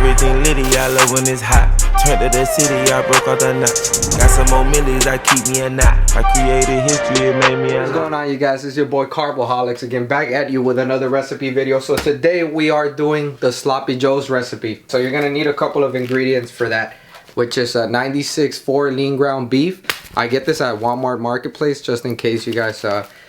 everything litty, I love when it's hot. Turned to the city, I broke out the notch. Got some more millies, I keep me a knot. I created history, it made me a What's going on, you guys? It's your boy Carboholics again, back at you with another recipe video. So today we are doing the Sloppy Joe's recipe. So you're gonna need a couple of ingredients for that, which is a 96.4 lean ground beef. I get this at Walmart Marketplace just in case you guys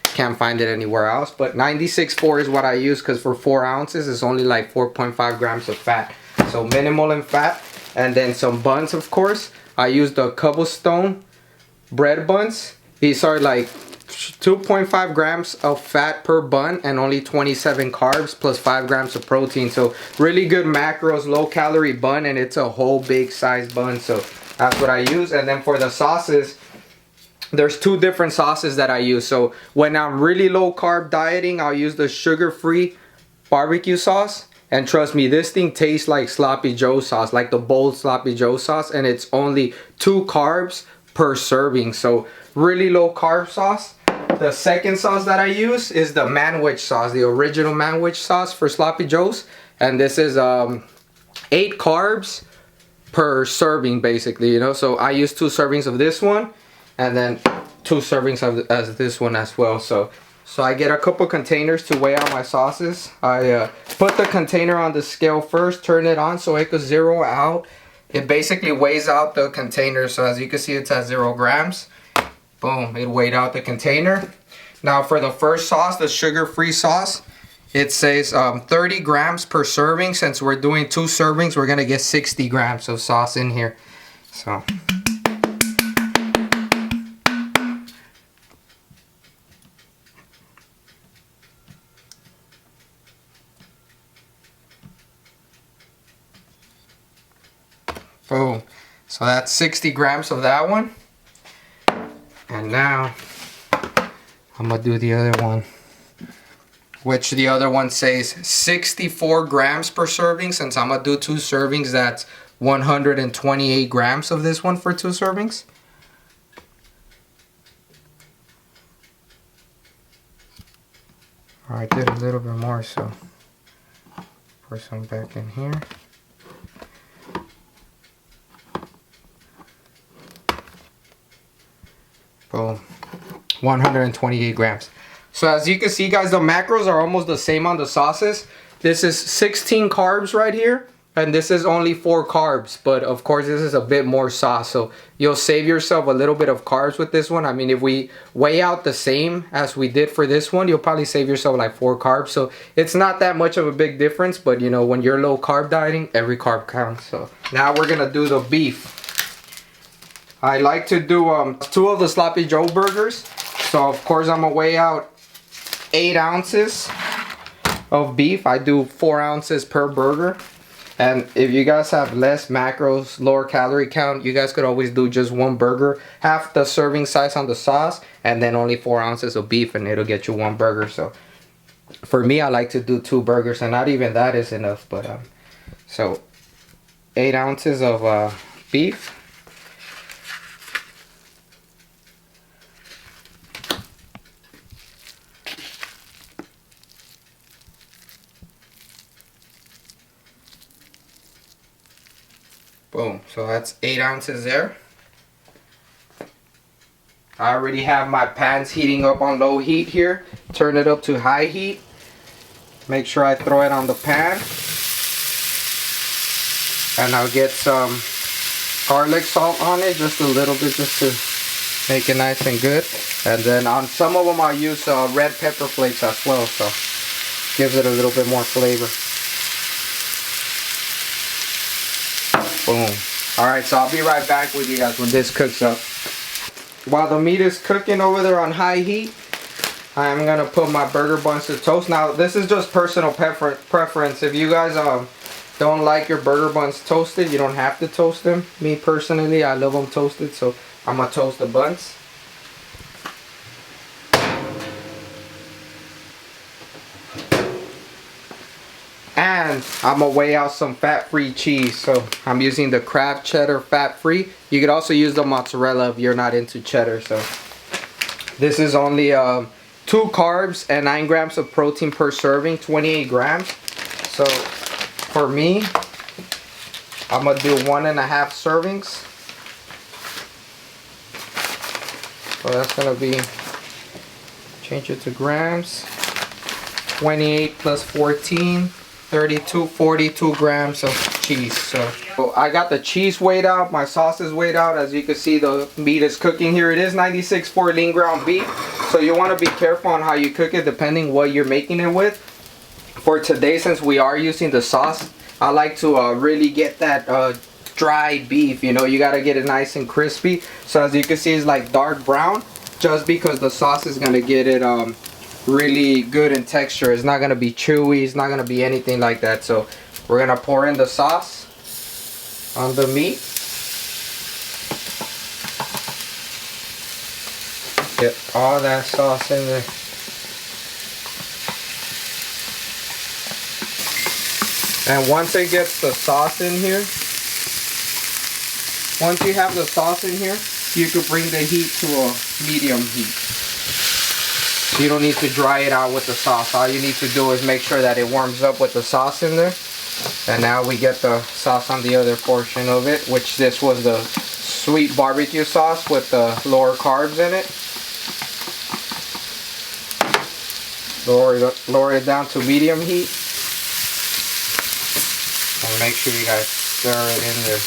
can't find it anywhere else. But 96.4 is what I use because for 4 ounces it's only like 4.5 grams of fat. So minimal in fat. And then some buns, of course. I used the cobblestone bread buns. These are like 2.5 grams of fat per bun and only 27 carbs plus 5 grams of protein. So really good macros, low calorie bun, and it's a whole big size bun. So that's what I use. And then for the sauces, there's 2 different sauces that I use. So when I'm really low carb dieting, I'll use the sugar-free barbecue sauce. And trust me, this thing tastes like Sloppy Joe sauce, like the bold Sloppy Joe sauce, and it's only 2 carbs per serving. So really low carb sauce. The second sauce that I use is the Manwich sauce, the original Manwich sauce for Sloppy Joe's. And this is 8 carbs per serving, basically, you know. So I use 2 servings of this one and then 2 servings of this one as well. So I get a couple containers to weigh out my sauces. I put the container on the scale first, turn it on so it could zero out. It basically weighs out the container. So as you can see, it's at 0 grams. Boom, it weighed out the container. Now for the first sauce, the sugar-free sauce, it says 30 grams per serving. Since we're doing 2 servings, we're gonna get 60 grams of sauce in here. So boom. So that's 60 grams of that one. And now I'm gonna do the other one, which the other one says 64 grams per serving. Since I'm gonna do 2 servings, that's 128 grams of this one for 2 servings. I did a little bit more, so pour some back in here. Boom, 128 grams. So as you can see, guys, the macros are almost the same on the sauces. This is 16 carbs right here, and this is only 4 carbs. But of course, this is a bit more sauce, so you'll save yourself a little bit of carbs with this one. I mean, if we weigh out the same as we did for this one, you'll probably save yourself like 4 carbs. So it's not that much of a big difference, but you know, when you're low carb dieting, every carb counts. So now we're gonna do the beef. I like to do 2 of the Sloppy Joe burgers. So of course I'm gonna weigh out 8 ounces of beef. I do 4 ounces per burger. And if you guys have less macros, lower calorie count, you guys could always do just 1 burger, half the serving size on the sauce, and then only 4 ounces of beef, and it'll get you 1 burger. So for me, I like to do 2 burgers, and not even that is enough. But so 8 ounces of beef. Boom, so that's 8 ounces there. I already have my pans heating up on low heat here. Turn it up to high heat. Make sure I throw it on the pan. And I'll get some garlic salt on it, just a little bit, just to make it nice and good. And then on some of them I'll use red pepper flakes as well, so gives it a little bit more flavor. Boom. Alright, so I'll be right back with you guys when this cooks up. While the meat is cooking over there on high heat, I'm going to put my burger buns to toast. Now, this is just personal preference. If you guys don't like your burger buns toasted, you don't have to toast them. Me personally, I love them toasted, so I'm going to toast the buns. And I'm gonna weigh out some fat-free cheese. So I'm using the Kraft cheddar fat-free. You could also use the mozzarella if you're not into cheddar. So this is only 2 carbs and 9 grams of protein per serving, 28 grams. So for me, I'm gonna do 1.5 servings. So that's gonna be, change it to grams. 28 plus 14, 32, 42 grams of cheese. So I got the cheese weighed out, my sauce is weighed out. As you can see, the meat is cooking here. It is 96.4 lean ground beef. So you want to be careful on how you cook it depending what you're making it with. For today, since we are using the sauce, I like to really get that dry beef. You know, you got to get it nice and crispy. So as you can see, it's like dark brown, just because the sauce is going to get it really good in texture. It's not going to be chewy, it's not going to be anything like that. So we're going to pour in the sauce on the meat. Get all that sauce in there. And once it gets the sauce in here, once you have the sauce in here, you could bring the heat to a medium heat. You don't need to dry it out with the sauce. All you need to do is make sure that it warms up with the sauce in there. And now we get the sauce on the other portion of it, which this was the sweet barbecue sauce with the lower carbs in it. Lower it down to medium heat. And make sure you guys stir it in there.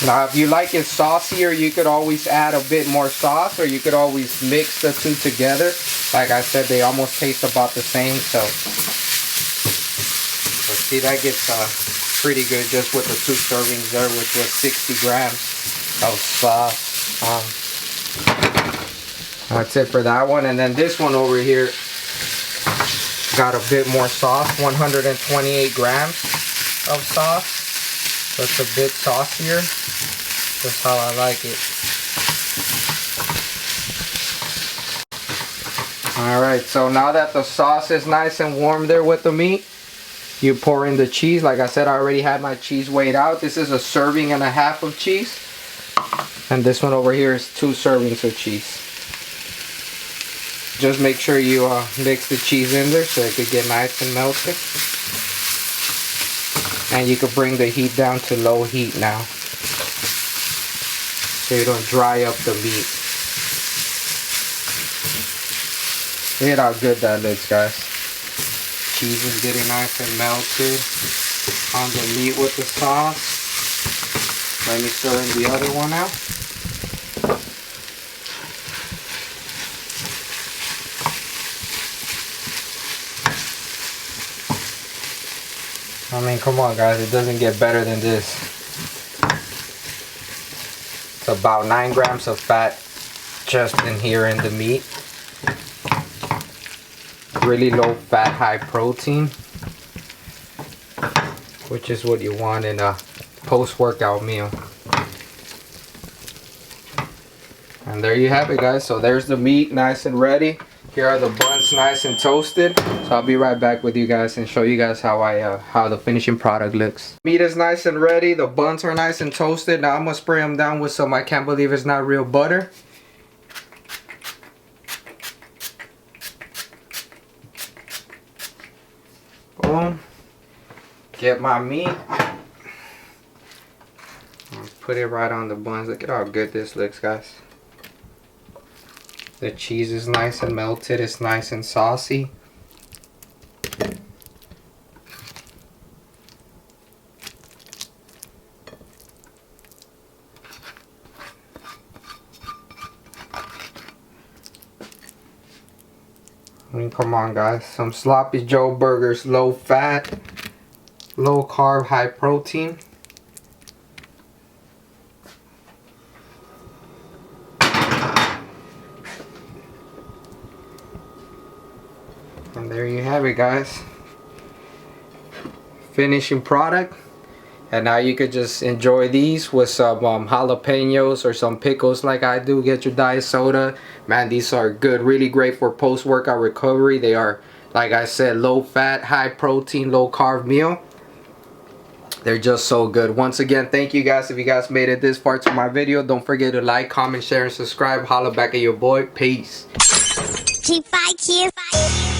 Now if you like it saucier, you could always add a bit more sauce, or you could always mix the two together. Like I said, they almost taste about the same. So see, that gets pretty good just with the 2 servings there, which was 60 grams of sauce. That's it for that one. And then this one over here got a bit more sauce, 128 grams of sauce. So it's a bit saucier. That's how I like it. Alright, so now that the sauce is nice and warm there with the meat, you pour in the cheese. Like I said, I already had my cheese weighed out. This is a serving and a half of cheese. And this one over here is 2 servings of cheese. Just make sure you mix the cheese in there so it could get nice and melted. And you can bring the heat down to low heat now, so you don't dry up the meat. Look at how good that looks, guys. Cheese is getting nice and melted on the meat with the sauce. Let me stir in the other one now. I mean, come on guys, it doesn't get better than this. It's about 9 grams of fat just in here in the meat. Really low fat, high protein, which is what you want in a post-workout meal. And there you have it, guys. So there's the meat nice and ready. Here are the buns nice and toasted. So I'll be right back with you guys and show you guys how the finishing product looks. Meat is nice and ready. The buns are nice and toasted. Now I'm gonna spray them down with some I can't believe it's not real butter. Boom. Get my meat. Put it right on the buns. Look at how good this looks, guys. The cheese is nice and melted. It's nice and saucy. I mean, come on, guys. Some Sloppy Joe burgers, low fat, low carb, high protein. And there you have it, guys. Finishing product. And now you could just enjoy these with some jalapenos or some pickles like I do. Get your diet soda. Man, these are good. Really great for post-workout recovery. They are, like I said, low fat, high protein, low carb meal. They're just so good. Once again, thank you guys. If you guys made it this far to my video, don't forget to like, comment, share, and subscribe. Holla back at your boy. Peace. G5 kiss.